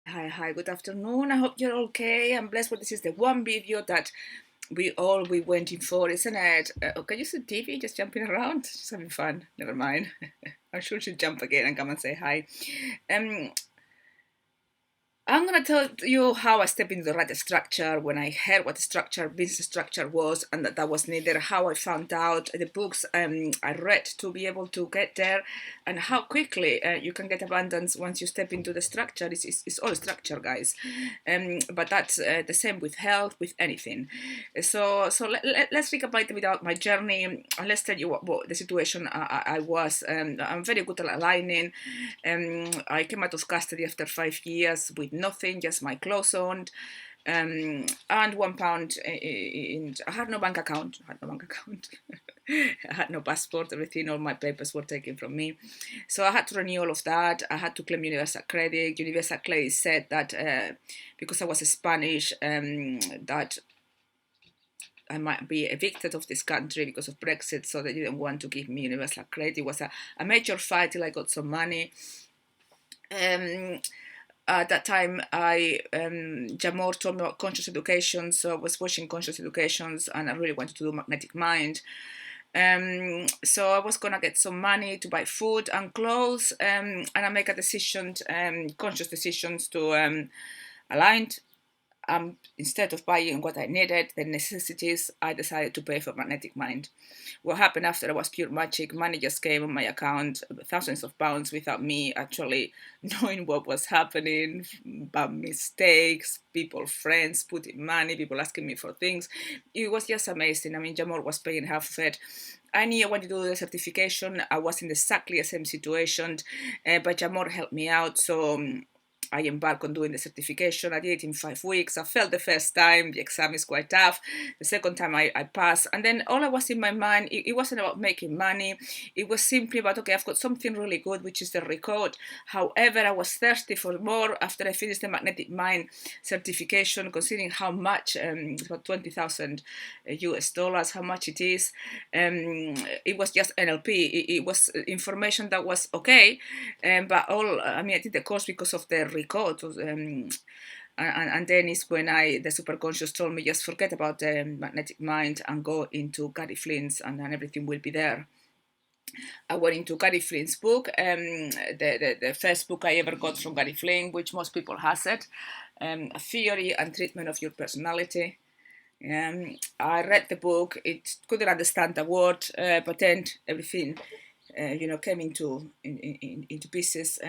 Hi, good afternoon. I hope you're okay. I'm blessed. This is the one video that we went in for, isn't it? Can you see TV just jumping around? Just having fun. Never mind. I'm sure she'll jump again and come and say hi. Um, I'm going to tell you how I stepped into the right structure when I heard what the structure, business structure was, and that was needed, how I found out the books I read to be able to get there, and how quickly you can get abundance once you step into the structure. It's all structure, guys. But that's the same with health, with anything. Let's speak about it without my journey, and let's tell you what the situation I was. I'm very good at aligning. I came out of custody after 5 years with nothing, just my clothes on, and £1 I had no bank account. I had no passport. Everything, all my papers were taken from me. So I had to renew all of that. I had to claim universal credit. Universal credit said that because I was Spanish, that I might be evicted of this country because of Brexit, so they didn't want to give me universal credit. It was a major fight till I got some money. At that time, Jamor told me about conscious education, so I was watching conscious educations, and I really wanted to do magnetic mind. So I was gonna get some money to buy food and clothes, and I make a decision, conscious decisions to align. Instead of buying what I needed, the necessities, I decided to pay for magnetic mind. What happened after was pure magic. Money just came on my account, thousands of pounds, without me actually knowing what was happening, bad mistakes, people, friends putting money, people asking me for things. It was just amazing. I mean, Jamor was paying half of it. I knew I wanted to do the certification. I was in exactly the same situation, but Jamor helped me out. So I embarked on doing the certification. I did it in 5 weeks. I failed the first time. The exam is quite tough. The second time I passed. And then all I was in my mind, it wasn't about making money. It was simply about, okay, I've got something really good, which is the record. However, I was thirsty for more after I finished the Magnetic Mind certification, considering how much, it's about 20,000 US dollars, how much it is. It was just NLP. It was information that was okay. But I did the course because of the record. And then is when the superconscious told me, just forget about the magnetic mind and go into Gary Flynn's, and then everything will be there. I went into Gary Flynn's book, the first book I ever got from Gary Flynn, which most people has it, A Theory and Treatment of Your Personality. I read the book. It couldn't understand a word, but then everything, came into pieces.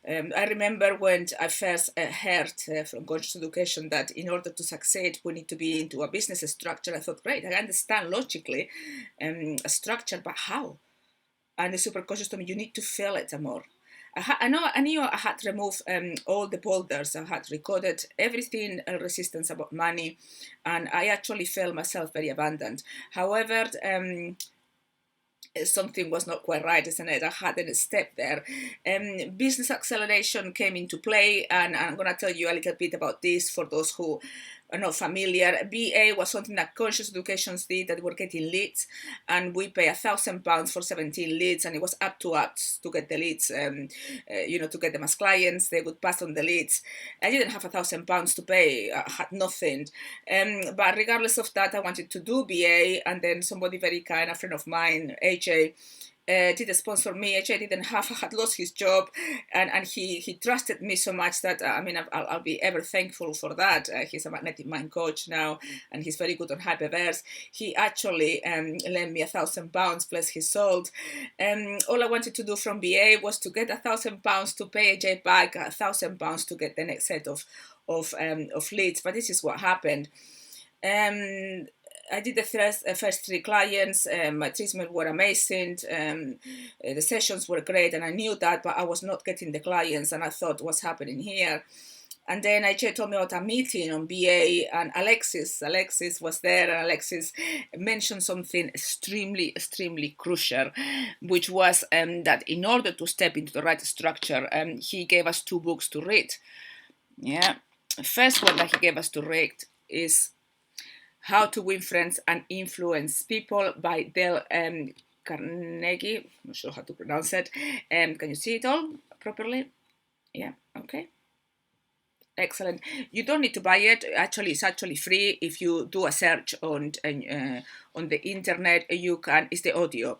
I remember when I first heard from conscious education that in order to succeed, we need to be into a business structure. I thought, great, I understand logically a structure, but how? And the superconscious told me, you need to feel it, Amor. I knew I had removed all the boulders. I had recorded everything resistance about money, and I actually felt myself very abundant. However, something was not quite right, isn't it? I hadn't stepped there. Business acceleration came into play, and I'm going to tell you a little bit about this for those who are not familiar. BA was something that conscious educations did, that were getting leads, and we pay £1,000 for 17 leads, and it was up to us to get the leads, to get them as clients. They would pass on the leads. I didn't have £1,000 to pay. I had nothing. But regardless of that, I wanted to do BA, and then somebody very kind, a friend of mine, AJ, did sponsor me. AJ had lost his job, and he trusted me so much that I'll be ever thankful for that. He's a magnetic mind coach now, and he's very good on hyperverse. He actually lent me £1,000 plus he sold. All I wanted to do from BA was to get £1,000 to pay AJ back, £1,000 to get the next set of leads. But this is what happened. I did the first 3 clients. My treatment were amazing. The sessions were great, and I knew that, but I was not getting the clients, and I thought, what's happening here? And then AJ told me about a meeting on BA, and Alexis was there, and Alexis mentioned something extremely, extremely crucial, which was that in order to step into the right structure, he gave us 2 books to read. Yeah, first one that he gave us to read is How to Win Friends and Influence People by Dale Carnegie. I'm not sure how to pronounce it. Can you see it all properly? Yeah, okay. Excellent. You don't need to buy it. Actually, it's actually free. If you do a search on the internet, you can. It's the audio.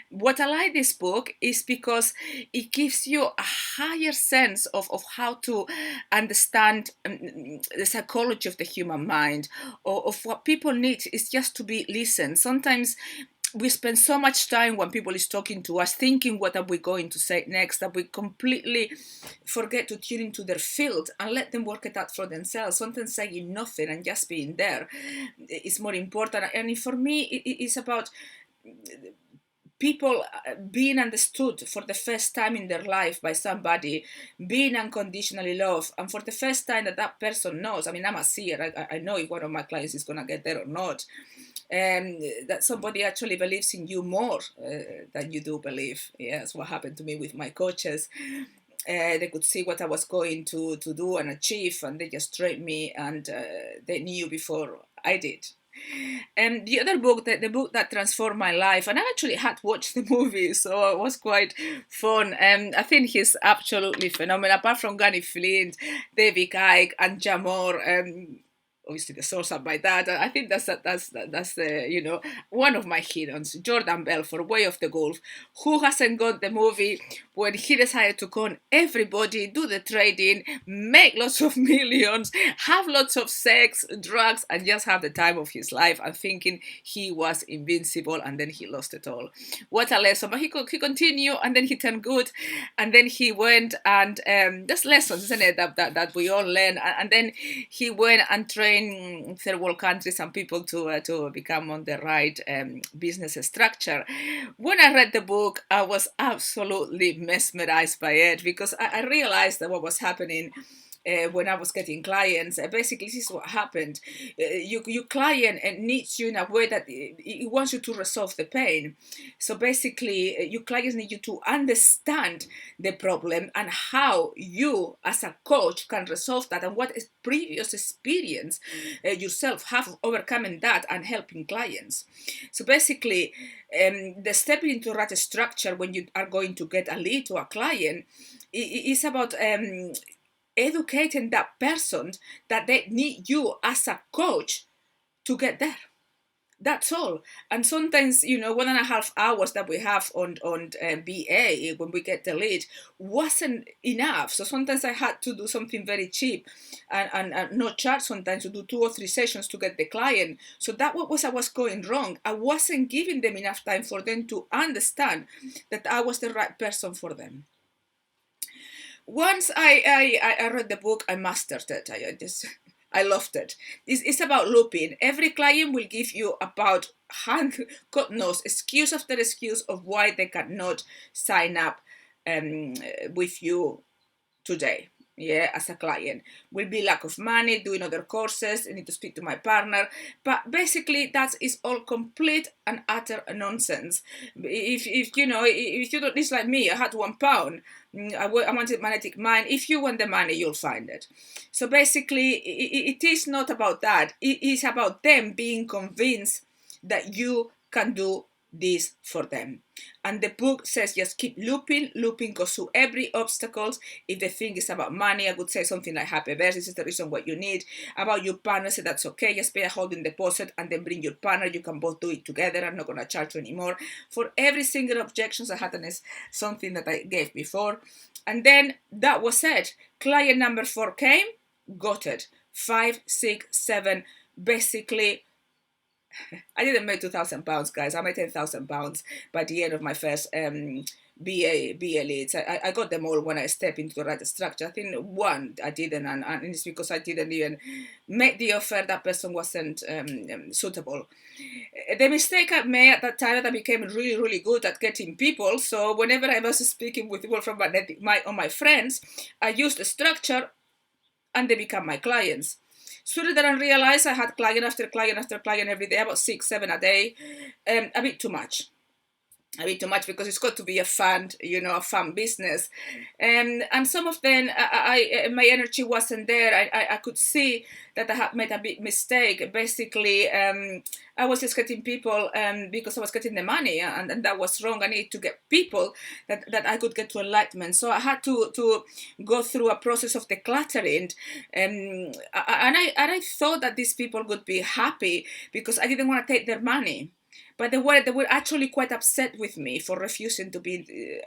What I like this book is because it gives you a higher sense of how to understand the psychology of the human mind, or of what people need is just to be listened. Sometimes we spend so much time when people is talking to us thinking what are we going to say next, that we completely forget to tune into their field and let them work it out for themselves. Sometimes saying nothing and just being there is more important. And for me, it's about people being understood for the first time in their life by somebody, being unconditionally loved, and for the first time that person knows. I mean, I'm a seer. I know if one of my clients is going to get there or not. That somebody actually believes in you more than you do believe. Yes, what happened to me with my coaches. They could see what I was going to do and achieve, and they just trained me, and they knew before I did. And the other book, the book that transformed my life, and I actually had watched the movie, so it was quite fun. I think he's absolutely phenomenal. Apart from Gary Flint, David Icke, and Jamor, obviously the source of my dad. I think that's the one of my heroes, Jordan Belfort, Way of the Golf. Who hasn't got the movie when he decided to con everybody, do the trading, make lots of millions, have lots of sex, drugs, and just have the time of his life, and thinking he was invincible, and then he lost it all. What a lesson! But he continued, and then he turned good, and then he went and there's lessons, isn't it, that we all learn, and then he went and trained third world countries and people to become on the right business structure. When I read the book, I was absolutely mesmerized by it, because I realized that what was happening when I was getting clients, basically this is what happened. Your client needs you in a way that it wants you to resolve the pain. So basically, your clients need you to understand the problem and how you, as a coach, can resolve that, and what previous experience yourself have overcoming that and helping clients. So basically, the stepping into the right structure when you are going to get a lead to a client is about educating that person that they need you as a coach to get there. That's all. And sometimes, 1.5 hours that we have on BA when we get the lead wasn't enough. So sometimes I had to do something very cheap and not charge sometimes to do 2 or 3 sessions to get the client. So that was I was going wrong. I wasn't giving them enough time for them to understand that I was the right person for them. Once I read the book, I mastered it. I loved it. It's about looping. Every client will give you about God knows, excuse after excuse of why they cannot sign up with you today. Yeah, as a client will be lack of money, doing other courses, I need to speak to my partner. But basically that is all complete and utter nonsense. If you don't, it's like me, I had £1. I wanted magnetic mind. If you want the money, you'll find it. So basically it is not about that. It is about them being convinced that you can do this for them. And the book says just keep looping goes through every obstacles. If the thing is about money, I would say something like happy verse, this is the reason what you need. About your partner, say that's okay, just pay a holding deposit and then bring your partner, you can both do it together, I'm not going to charge you anymore. For every single objections I had, and is something that I gave before. And then that was it. Client number 4 came, got it. 5, 6, 7, basically I didn't make £2,000, guys. I made £10,000 by the end of my first BA leads. I got them all when I stepped into the right structure. I think one I didn't, and it's because I didn't even make the offer. That person wasn't suitable. The mistake I made at that time, that I became really, really good at getting people. So whenever I was speaking with people from my friends, I used the structure, and they become my clients. Sooner than I realized, I had client after client after client every day, about 6, 7 a day, a bit too much. a bit too much because it's got to be a fun, a fun business. And some of them, my energy wasn't there. I could see that I had made a big mistake. Basically, I was just getting people because I was getting the money, and that was wrong. I needed to get people that I could get to enlightenment. So I had to go through a process of decluttering, and I thought that these people would be happy because I didn't want to take their money. But they were actually quite upset with me for refusing to be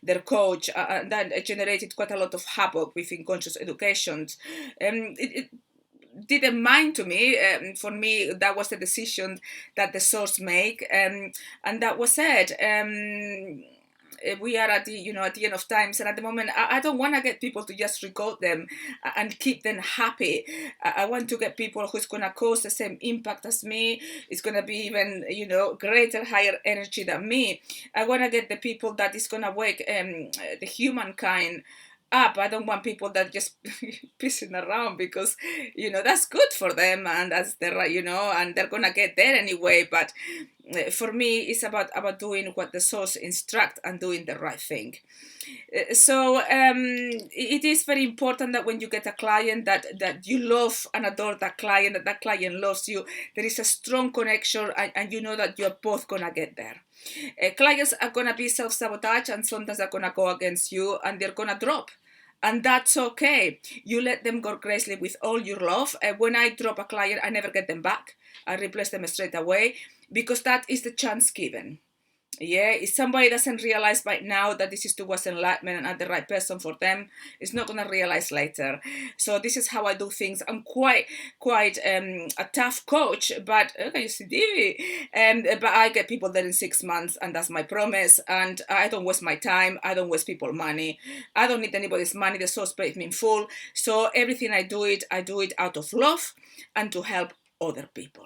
their coach, and that generated quite a lot of havoc within conscious education. It didn't mind to me. For me, that was the decision that the source make, and that was it. We are at the end of times, and at the moment I don't want to get people to just record them and keep them happy. I want to get people who's going to cause the same impact as me. It's going to be even greater, higher energy than me. I want to get the people that is going to wake the humankind up. I don't want people that just pissing around because that's good for them, and that's the right, and they're gonna get there anyway. But for me, it's about doing what the source instruct and doing the right thing. So it is very important that when you get a client that you love and adore that client, that client loves you, there is a strong connection, and you know that you're both gonna get there. Clients are gonna be self-sabotage, and sometimes they're gonna go against you and they're gonna drop. And that's okay. You let them go gracefully with all your love. When I drop a client, I never get them back. I replace them straight away because that is the chance given. Yeah, if somebody doesn't realize by now that this is towards enlightenment and I'm the right person for them, it's not gonna realize later. So this is how I do things. I'm quite a tough coach, but okay, you see, Divi. But I get people there in 6 months, and that's my promise. And I don't waste my time. I don't waste people's money. I don't need anybody's money. The source pays me in full. So everything I do it out of love and to help other people.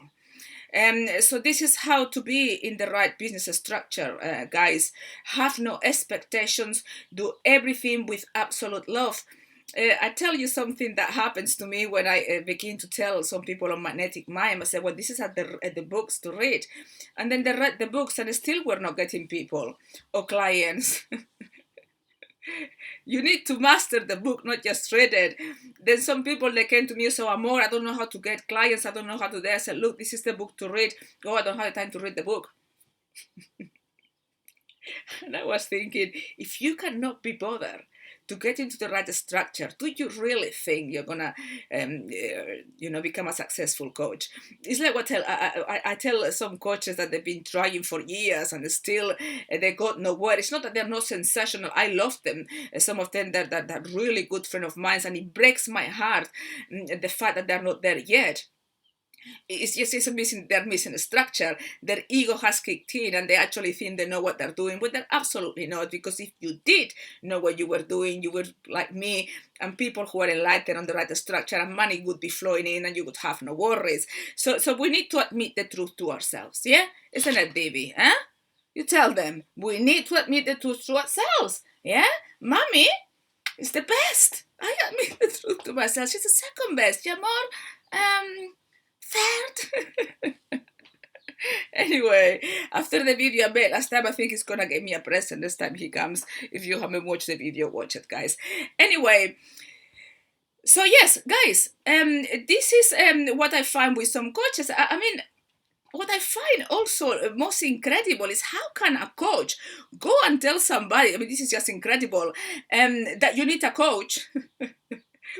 So this is how to be in the right business structure, guys. Have no expectations. Do everything with absolute love. I tell you something that happens to me when I begin to tell some people on magnetic mind. I say, well, this is at the books to read. And then they read the books and still we're not getting people or clients. You need to master the book, not just read it. Then some people, they came to me, so Amor, I don't know how to get clients, I don't know how to do that. I said, look, this is the book to read. Oh, I don't have time to read the book. And I was thinking, if you cannot be bothered to get into the right structure, do you really think you're gonna, become a successful coach? It's like what I tell some coaches that they've been trying for years and still they got nowhere. It's not that they're not sensational. I love them. Some of them that really good friend of mine, and it breaks my heart the fact that they're not there yet. They're missing a structure. Their ego has kicked in and they actually think they know what they're doing, but they're absolutely not, because if you did know what you were doing, you would, like me and people who are enlightened on the right structure, and money would be flowing in and you would have no worries. So we need to admit the truth to ourselves, yeah? Isn't it, Davy? Huh? You tell them, we need to admit the truth to ourselves, yeah? Mommy is the best. I admit the truth to myself. She's the second best. Amor, third. Anyway, after the video I made last time, I think he's gonna give me a present this time he comes. If you haven't watched the video, watch it, guys. Anyway, so yes, guys, this is what I find with some coaches. I mean, what I find also most incredible is how can a coach go and tell somebody, I mean, this is just incredible, that you need a coach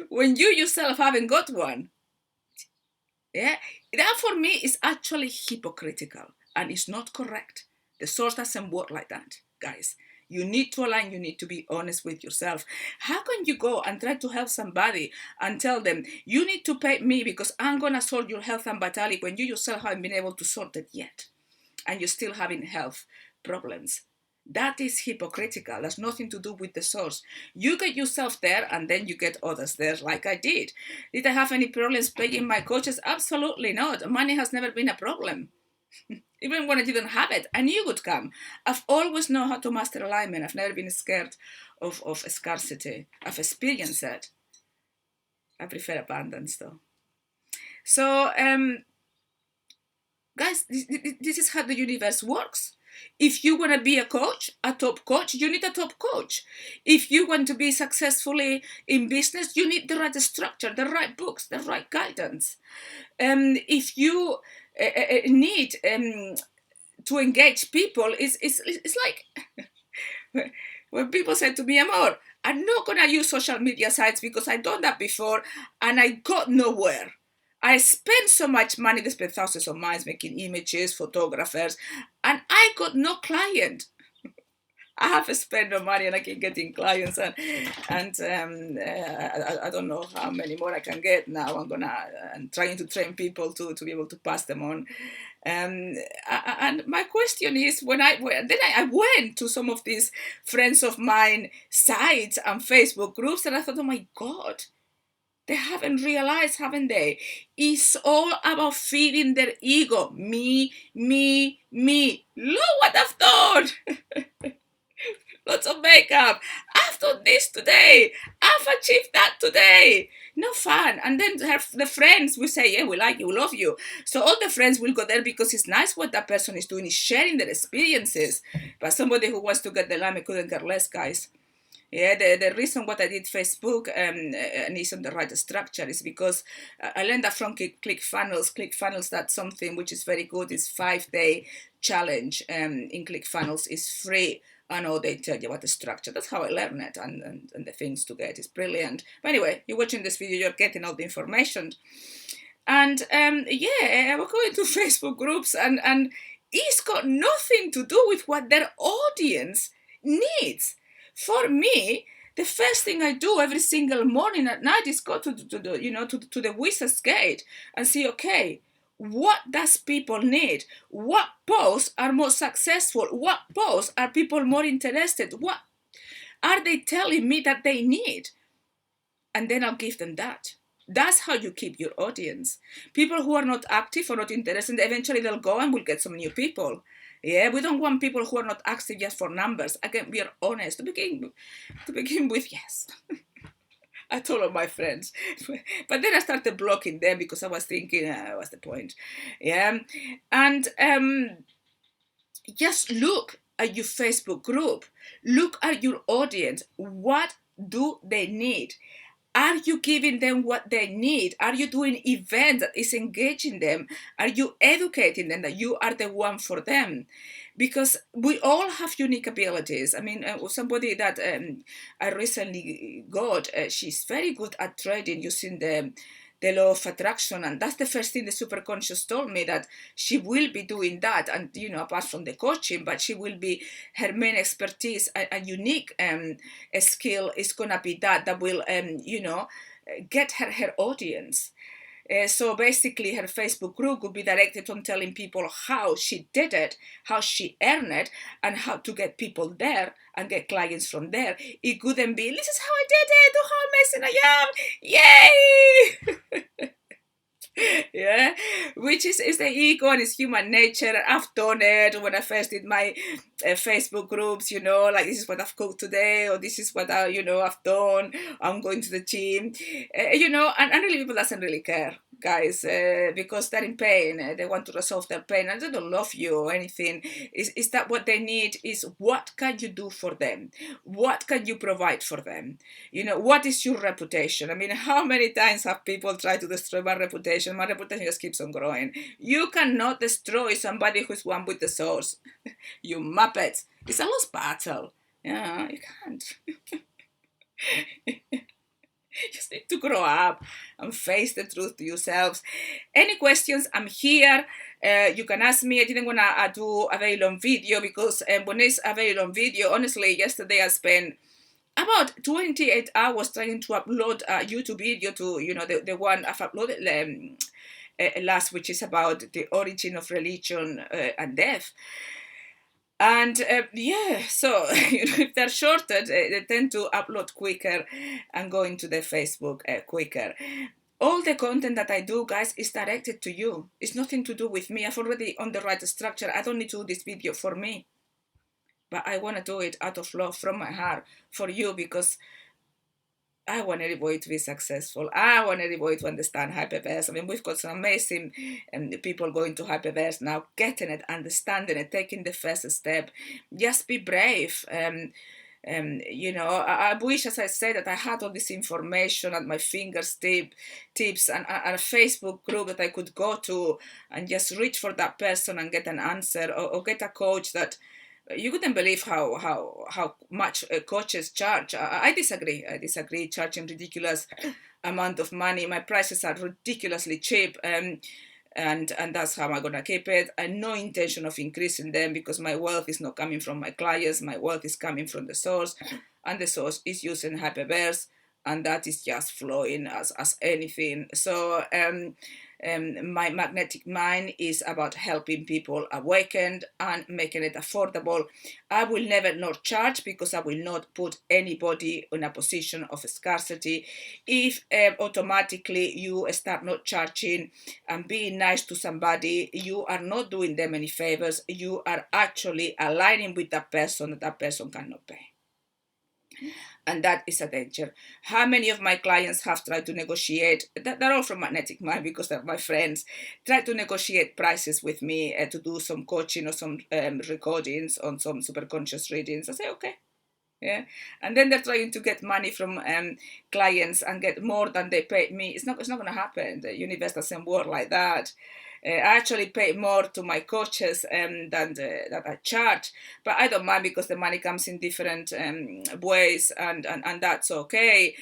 when you yourself haven't got one. Yeah, that for me is actually hypocritical and it's not correct. The source doesn't work like that, guys. You need to align, you need to be honest with yourself. How can you go and try to help somebody and tell them, you need to pay me because I'm going to sort your health and vitality, when you yourself haven't been able to sort it yet and you're still having health problems? That is hypocritical. That's nothing to do with the source. You get yourself there and then you get others there, like I did. Did I have any problems paying my coaches? Absolutely not. Money has never been a problem. Even when I didn't have it, I knew it would come. I've always known how to master alignment. I've never been scared of scarcity. I've experienced it. I prefer abundance though. So, guys, this is how the universe works. If you want to be a coach, a top coach, you need a top coach. If you want to be successfully in business, you need the right structure, the right books, the right guidance. If you need to engage people, it's like when people say to me, Amor, I'm not going to use social media sites because I've done that before and I got nowhere. I spent so much money, they spent thousands of miles making images, photographers, and I got no client. I have spent no money and I keep getting clients, and I don't know how many more I can get now. I'm trying to train people to be able to pass them on. And my question is, then I went to some of these friends of mine sites and Facebook groups, and I thought, oh my God, they haven't realized, haven't they? It's all about feeding their ego. Me, me, me. Look what I've done. Lots of makeup. I've done this today. I've achieved that today. No fun. And then the friends will say, yeah, we like you, we love you. So all the friends will go there because it's nice what that person is doing, is sharing their experiences. But somebody who wants to get the lime couldn't care less, guys. Yeah, the reason what I did Facebook and is on the right structure is because I learned that from ClickFunnels. ClickFunnels, that's something which is very good. It's 5-day challenge in ClickFunnels. Is free. I know they tell you what the structure. That's how I learned it and the things to get. It's brilliant. But anyway, you're watching this video, you're getting all the information. And yeah, we're going to Facebook groups and it's got nothing to do with what their audience needs. For me, the first thing I do every single morning at night is go to the Wizard's Gate and see, okay, what does people need? What posts are more successful? What posts are people more interested? What are they telling me that they need? And then I'll give them that. That's how you keep your audience. People who are not active or not interested, eventually they'll go and we'll get some new people. Yeah, we don't want people who are not active just for numbers. Again, we are honest. To begin with, yes. I told all my friends. But then I started blocking them because I was thinking, what's the point? Yeah. And just look at your Facebook group. Look at your audience. What do they need? Are you giving them what they need? Are you doing events that is engaging them? Are you educating them that you are the one for them? Because we all have unique abilities. I mean, somebody that I recently got, she's very good at trading using the law of attraction, and that's the first thing the superconscious told me, that she will be doing that, and apart from the coaching, but she will be, her main expertise, a unique skill is gonna be that will get her audience. So basically her Facebook group would be directed on telling people how she did it, how she earned it, and how to get people there and get clients from there. It couldn't be, this is how I did it, look how amazing I am, yay! Yeah, which is the ego and it's human nature. I've done it when I first did my Facebook groups, like this is what I've cooked today, or this is what I've done, I'm going to the gym, and really people doesn't really care, guys, because they're in pain, they want to resolve their pain and they don't love you or anything. Is that what they need? Is what can you do for them? What can you provide for them? What is your reputation? I mean, how many times have people tried to destroy my reputation? My reputation just keeps on growing. You cannot destroy somebody who's one with the source. You muppets. It's a lost battle. Yeah, you can't. You just need to grow up and face the truth to yourselves. Any questions? I'm here. You can ask me. I didn't want to do a very long video because when it's a very long video, honestly, yesterday I spent about 28 hours trying to upload a YouTube video to, the one I've uploaded last, which is about the origin of religion and death. And so if they're shorter, they tend to upload quicker and go into the Facebook quicker. All the content that I do, guys, is directed to you. It's nothing to do with me. I've already on the right structure. I don't need to do this video for me. But I want to do it out of love from my heart for you, because I want everybody to be successful. I want everybody to understand hyperverse. I mean, we've got some amazing people going to hyperverse now, getting it, understanding it, taking the first step. Just be brave. You know, I wish, as I said, that I had all this information at my tips and a Facebook group that I could go to and just reach for that person and get an answer, or get a coach that you couldn't believe how much coaches charge. I disagree. I disagree. Charging ridiculous amount of money. My prices are ridiculously cheap. And that's how I'm gonna keep it. I have no intention of increasing them because my wealth is not coming from my clients. My wealth is coming from the source, and the source is using hyperverse, and that is just flowing as anything. So my magnetic mind is about helping people awaken and making it affordable. I will never not charge because I will not put anybody in a position of scarcity. If automatically you start not charging and being nice to somebody, you are not doing them any favors. You are actually aligning with that person cannot pay. And that is a danger. How many of my clients have tried to negotiate? They're all from Magnetic Mind because they're my friends. Try to negotiate prices with me to do some coaching or some recordings on some superconscious readings. I say, okay. Yeah, and then they're trying to get money from clients and get more than they paid me. It's not going to happen. The universe doesn't work like that. I actually pay more to my coaches that I charge, but I don't mind because the money comes in different ways, and that's okay.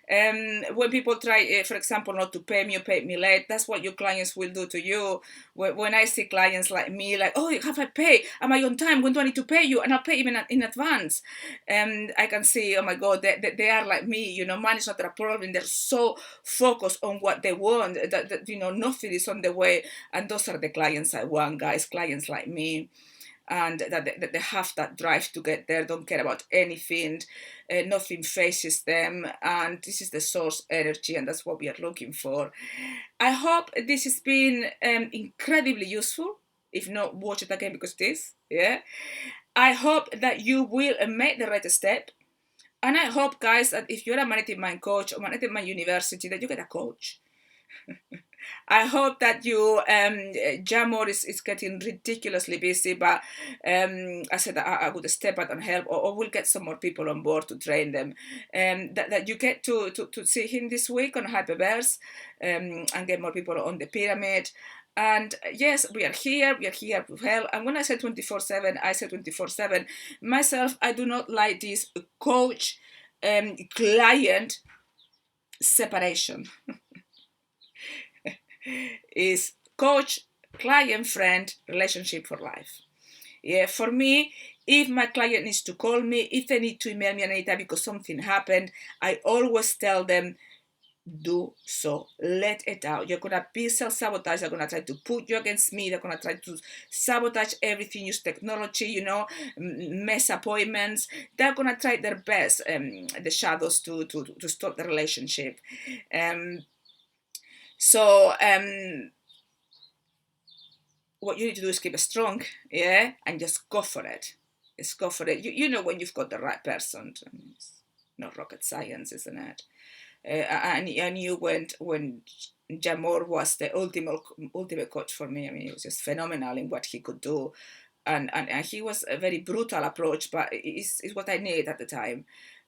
When people try, for example, not to pay me or pay me late, that's what your clients will do to you. When I see clients like me, like, oh, have I paid? Am I on time? When do I need to pay you? And I'll pay even in advance. I can see, oh my God, they are like me. You know, money is not a problem. They're so focused on what they want that you know, nothing is on the way. And those are the clients I want, guys, clients like me. And that they have that drive to get there, don't care about anything, nothing faces them, and this is the source energy, and that's what we are looking for. I hope this has been incredibly useful. If not, watch it again because this, yeah. I hope that you will make the right step. And I hope, guys, that if you're a Magnetic Mind coach or Magnetic Mind University, that you get a coach. I hope that you, Jamor is getting ridiculously busy, but I said that I would step out and help, or we'll get some more people on board to train them. That you get to see him this week on Hyperverse, and get more people on the pyramid. And yes, we are here to help. And when I say 24/7, I say 24/7. Myself, I do not like this coach client separation. Is coach, client, friend, relationship for life. Yeah, for me, if my client needs to call me, if they need to email me anytime because something happened, I always tell them, do so. Let it out. You're gonna be self-sabotage. They're gonna try to put you against me. They're gonna try to sabotage everything. Use technology, you know, mess appointments. They're gonna try their best, the shadows to stop the relationship. So what you need to do is keep it strong, yeah, and just go for it. Just go for it. You know when you've got the right person. It's not rocket science, isn't it? I knew when Jamor was the ultimate coach for me. I mean, he was just phenomenal in what he could do, and he was a very brutal approach, but it's what I needed at the time.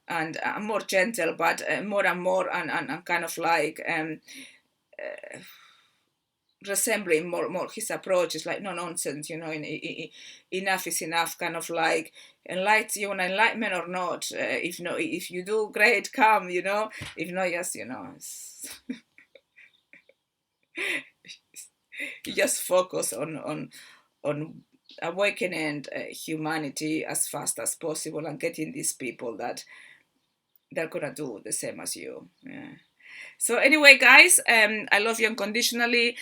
And I'm more gentle, but more and more, and kind of like resembling more his approach. Is like no nonsense, you know. Enough is enough, kind of like enlighten you want enlightenment or not. If you do, great, come, you know. If not, yes, you know. You just focus on awakening humanity as fast as possible and getting these people that they're gonna do the same as you. Yeah. So anyway, guys, I love you unconditionally.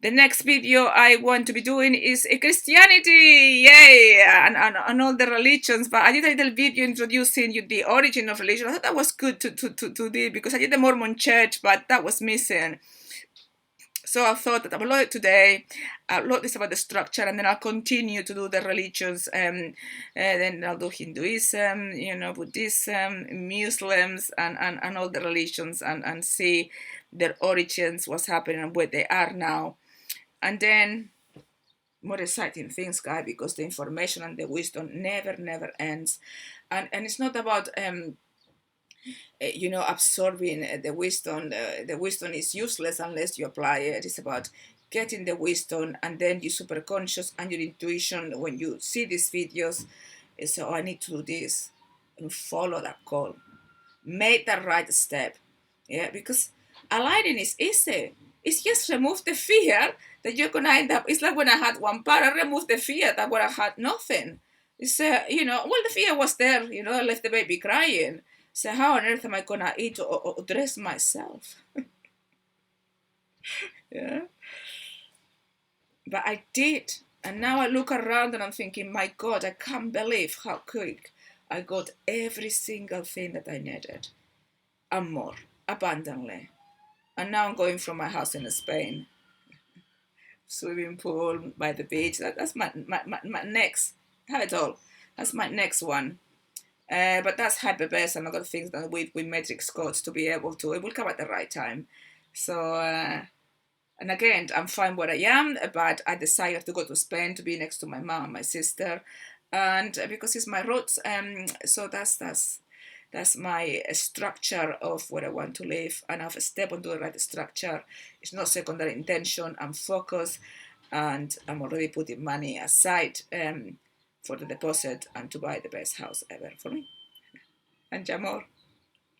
The next video I want to be doing is Christianity, yay, and all the religions. But I did a little video introducing you the origin of religion. I thought that was good to do because I did the Mormon Church, but that was missing. So I thought that I will upload it today, I'll upload this about the structure, and then I'll continue to do the religions. Then I'll do Hinduism, Buddhism, Muslims, and all the religions, and see their origins, what's happening, and where they are now. And then more exciting things, guys, because the information and the wisdom never ends. And it's not about absorbing the wisdom. The wisdom is useless unless you apply it. It's about getting the wisdom, and then your superconscious and your intuition, when you see these videos, you say, oh, I need to do this, and follow that call. Make the right step. Yeah, because aligning is easy. It's just remove the fear that you're gonna end up. It's like when I had one part, I removed the fear that when I had nothing. It's well, the fear was there. I left the baby crying. So how on earth am I gonna eat or dress myself? Yeah. But I did, and now I look around and I'm thinking, my God, I can't believe how quick I got every single thing that I needed, and more, abundantly. And now I'm going from my house in Spain, swimming pool by the beach. That's my next. I have it all. That's my next one. But that's hyper-based, and other things that with matrix codes to be able to. It will come at the right time. So, and again, I'm fine where I am, but I decided to go to Spain to be next to my mom and my sister, and because it's my roots. So that's my structure of where I want to live, and I've stepped onto the right structure. It's not secondary intention. I'm focused, and I'm already putting money aside for the deposit and to buy the best house ever for me, and Amor,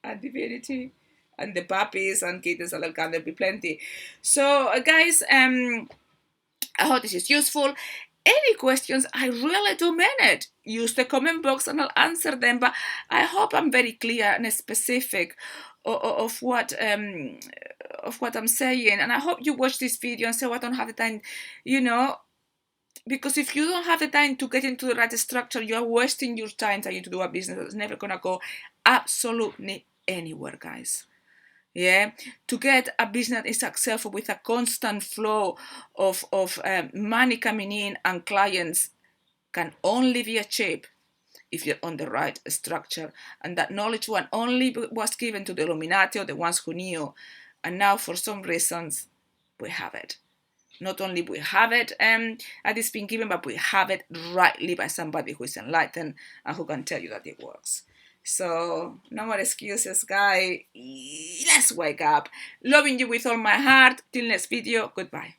and divinity, and the puppies and kittens, and there'll be plenty. So, guys, I hope this is useful. Any questions, I really do mean it. Use the comment box and I'll answer them. But I hope I'm very clear and specific of what I'm saying. And I hope you watch this video and say, I don't have the time, because if you don't have the time to get into the right structure, you are wasting your time trying to do a business that's never gonna go absolutely anywhere, guys. Yeah, to get a business that is successful with a constant flow of money coming in and clients can only be achieved if you're on the right structure. And that knowledge one only was given to the Illuminati, or the ones who knew. And now, for some reasons, we have it. Not only we have it and it's been given, but we have it rightly by somebody who is enlightened and who can tell you that it works. So, no more excuses, guys. Let's wake up. Loving you with all my heart. Till next video. Goodbye.